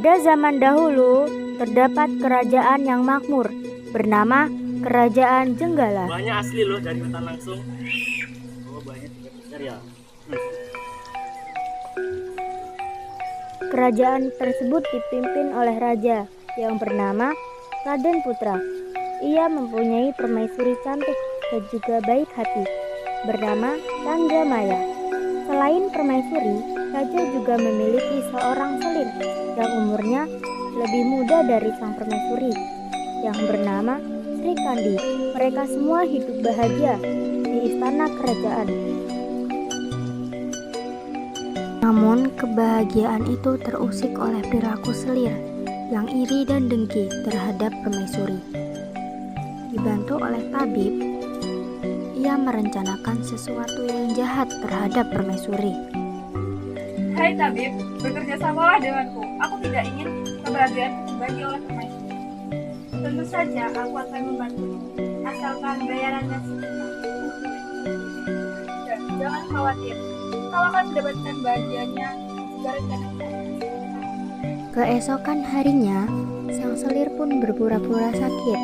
Pada zaman dahulu, terdapat kerajaan yang makmur, bernama Kerajaan Jenggala. Banyak asli loh dari hutan langsung. Oh, banyak juga besar ya. Kerajaan tersebut dipimpin oleh raja yang bernama Raden Putra. Ia mempunyai permaisuri cantik dan juga baik hati, bernama Chandramaya. Selain permaisuri, raja juga memiliki seorang selir yang umurnya lebih muda dari sang permaisuri, yang bernama Sri Kandi. Mereka semua hidup bahagia di istana kerajaan. Namun kebahagiaan itu terusik oleh perilaku selir yang iri dan dengki terhadap permaisuri. Dibantu oleh tabib, ia merencanakan sesuatu yang jahat terhadap permaisuri. Hai tabib, bekerja samalah denganku. Aku tidak ingin kebahagiaan dibagi oleh permaisuri. Tentu saja aku akan membantu, asalkan bayarannya sekitar. Jangan khawatir, kau akan mendapatkan bahagianya jika rencana kita. Keesokan harinya, sang selir pun berpura-pura sakit.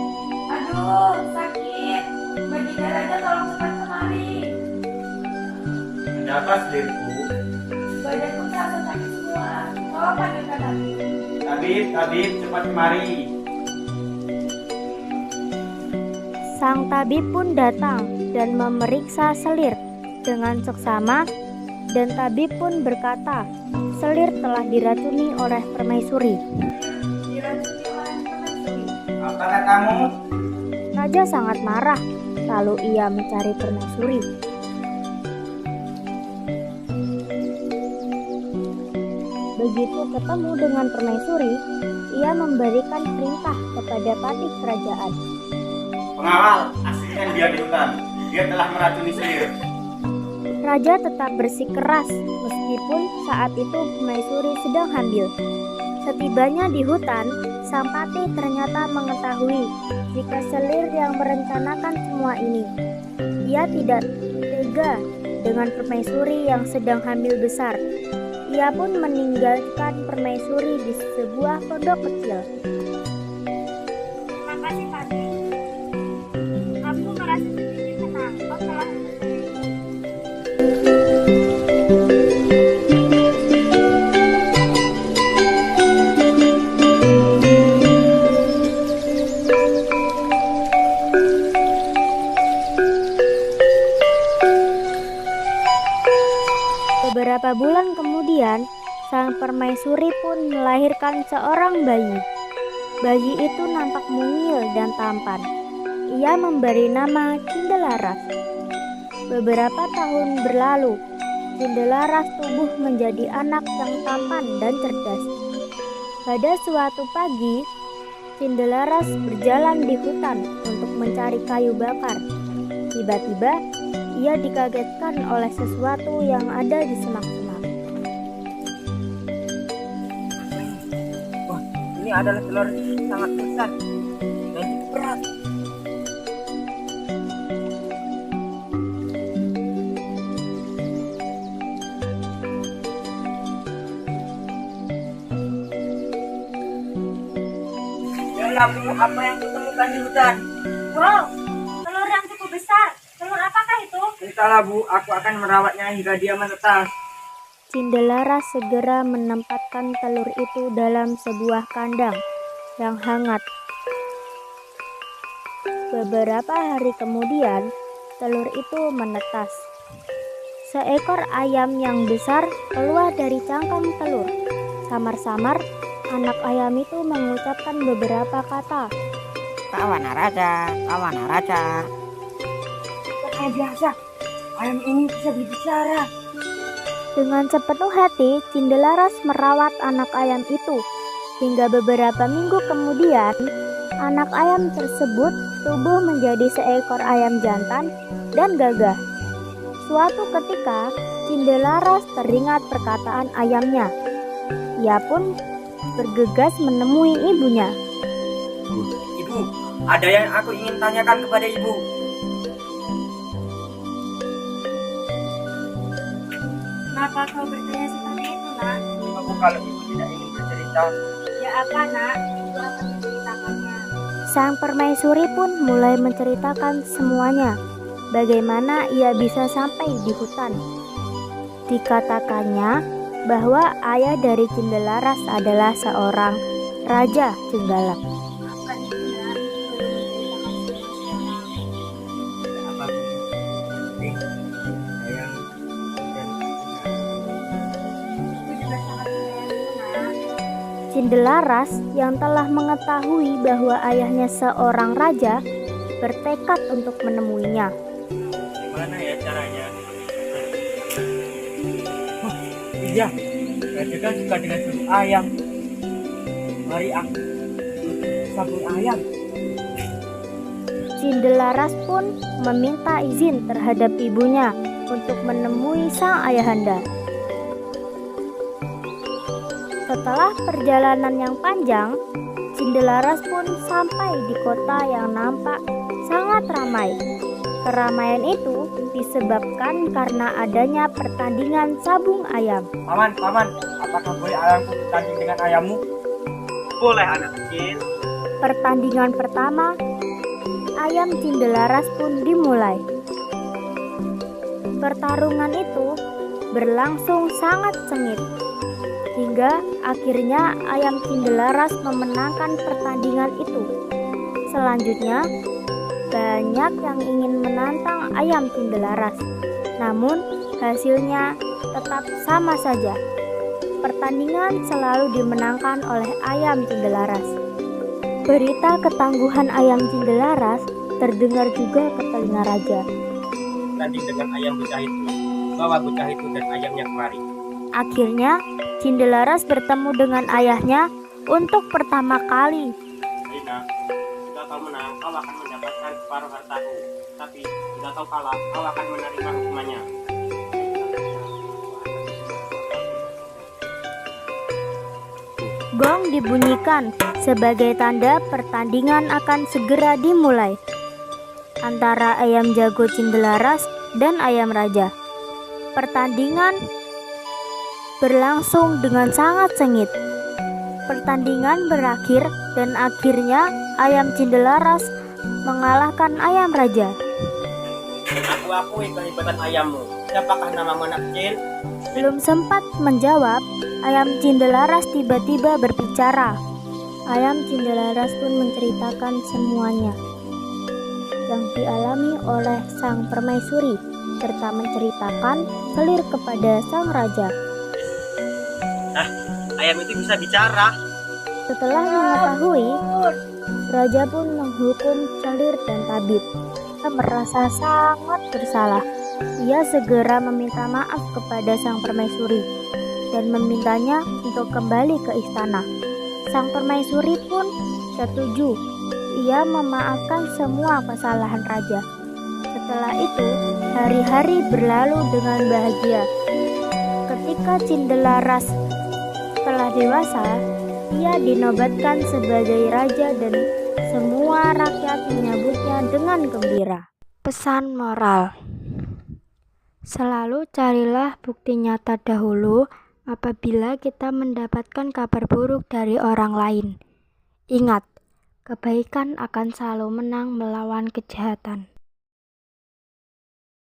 Aduh, sakit. Baginda Raja tolong cepat kemari. Ada apa selirku? Badanku terasa sakit semua. Tolong panggilkan aku. Tabib, cepat kemari. Sang tabib pun datang dan memeriksa selir dengan seksama, dan tabib pun berkata, selir telah diracuni oleh permaisuri. Diracuni oleh permaisuri. Apa katamu? Raja sangat marah, lalu ia mencari permaisuri. Begitu ketemu dengan permaisuri, ia memberikan perintah kepada patih kerajaan. Pengawal, asingkan dia di hutan. Dia telah meracuni selir. Raja tetap bersikeras meskipun saat itu permaisuri sedang hamil. Setibanya di hutan, sang patih ternyata mengetahui jika selir yang merencanakan semua ini. Ia tidak tega dengan permaisuri yang sedang hamil besar. Ia pun meninggalkan permaisuri di sebuah pondok kecil. Terima kasih patih. Aku merasa sedikit tenang. Kau telah membantu. Beberapa bulan kemudian, sang permaisuri pun melahirkan seorang bayi. Bayi itu nampak mungil dan tampan. Ia memberi nama Cindelaras. Beberapa tahun berlalu, Cindelaras tumbuh menjadi anak yang tampan dan cerdas. Pada suatu pagi, Cindelaras berjalan di hutan untuk mencari kayu bakar. Tiba-tiba, ia dikagetkan oleh sesuatu yang ada di semak-semak. Wah, ini adalah telur sangat besar dan cukup berat. Ya, Bu, apa yang kutemukan di hutan? Wow, telur yang cukup besar. Telur apakah itu? Entahlah, Bu, aku akan merawatnya hingga dia menetas. Cindelaras segera menempatkan telur itu dalam sebuah kandang yang hangat. Beberapa hari kemudian, telur itu menetas. Seekor ayam yang besar keluar dari cangkang telur. Samar-samar, anak ayam itu mengucapkan beberapa kata. Kawana raja, kawana raja. Kayak biasa, ayam ini bisa berbicara. Dengan sepenuh hati, Cindelaras merawat anak ayam itu. Hingga beberapa minggu kemudian, anak ayam tersebut tumbuh menjadi seekor ayam jantan dan gagah. Suatu ketika, Cindelaras teringat perkataan ayamnya. Ia pun bergegas menemui ibunya. Ibu, ada yang aku ingin tanyakan kepada ibu. Kenapa kau bertanya seperti itu, Nak? Aku kalau ibu tidak ingin bercerita, Ada apa, Nak? Ibu akan menceritakannya. Sang permaisuri pun mulai menceritakan semuanya, bagaimana ia bisa sampai di hutan. Dikatakannya bahwa ayah dari Cindelaras adalah seorang Raja Cenggalak. Apa itu, Nak? Apa ini ayam dan Ibu juga sangat menyayangimu, Nak. Cindelaras yang telah mengetahui bahwa ayahnya seorang raja bertekad untuk menemuinya. gimana ya caranya? Oh, iya, raja kan suka dengan sabun ayam. Mari aku sabun ayam. Cindelaras pun meminta izin terhadap ibunya untuk menemui sang ayahanda. Setelah perjalanan yang panjang, Cindelaras pun sampai di kota yang nampak sangat ramai. Keramaian itu disebabkan karena adanya pertandingan sabung ayam. Paman, apakah boleh ayamku bertanding dengan ayammu? Boleh, anak kecil. Pertandingan pertama, ayam Cindelaras pun dimulai. Pertarungan itu berlangsung sangat sengit, hingga akhirnya ayam Cindelaras memenangkan pertandingan itu. Selanjutnya, banyak yang ingin menantang ayam Cindelaras, namun hasilnya tetap sama saja. Pertandingan selalu dimenangkan oleh ayam Cindelaras. Berita ketangguhan ayam Cindelaras terdengar juga ke telinga raja. Tanding dengan ayam bocah itu. Bawa bocah itu dan ayamnya kemari. Akhirnya, Cindelaras bertemu dengan ayahnya untuk pertama kali. Rina, jika kau menang, kau akan mendapatkan separuh hartaku. Tapi jika kau kalah, kau akan menerima hukumannya. Gong dibunyikan sebagai tanda pertandingan akan segera dimulai antara ayam jago Cindelaras dan ayam raja. Pertandingan berlangsung dengan sangat sengit. Pertandingan berakhir dan akhirnya ayam Cindelaras mengalahkan ayam raja. Aku akui kehebatan ayammu. Siapakah namamu, anak kecil? Belum sempat menjawab, ayam Cindelaras tiba-tiba berbicara. Ayam Cindelaras pun menceritakan semuanya yang dialami oleh sang permaisuri, serta menceritakan selir kepada sang raja. Ayam itu bisa bicara. Setelah mengetahui, raja pun menghukum selir dan tabib. Ia merasa sangat bersalah. Ia segera meminta maaf kepada sang permaisuri dan memintanya untuk kembali ke istana. Sang permaisuri pun setuju. Ia memaafkan semua kesalahan raja. Setelah itu, hari-hari berlalu dengan bahagia. Ketika Cindelaras telah dewasa, ia dinobatkan sebagai raja dan semua rakyat menyambutnya dengan gembira. Pesan moral: selalu carilah bukti nyata dahulu apabila kita mendapatkan kabar buruk dari orang lain. Ingat, kebaikan akan selalu menang melawan kejahatan.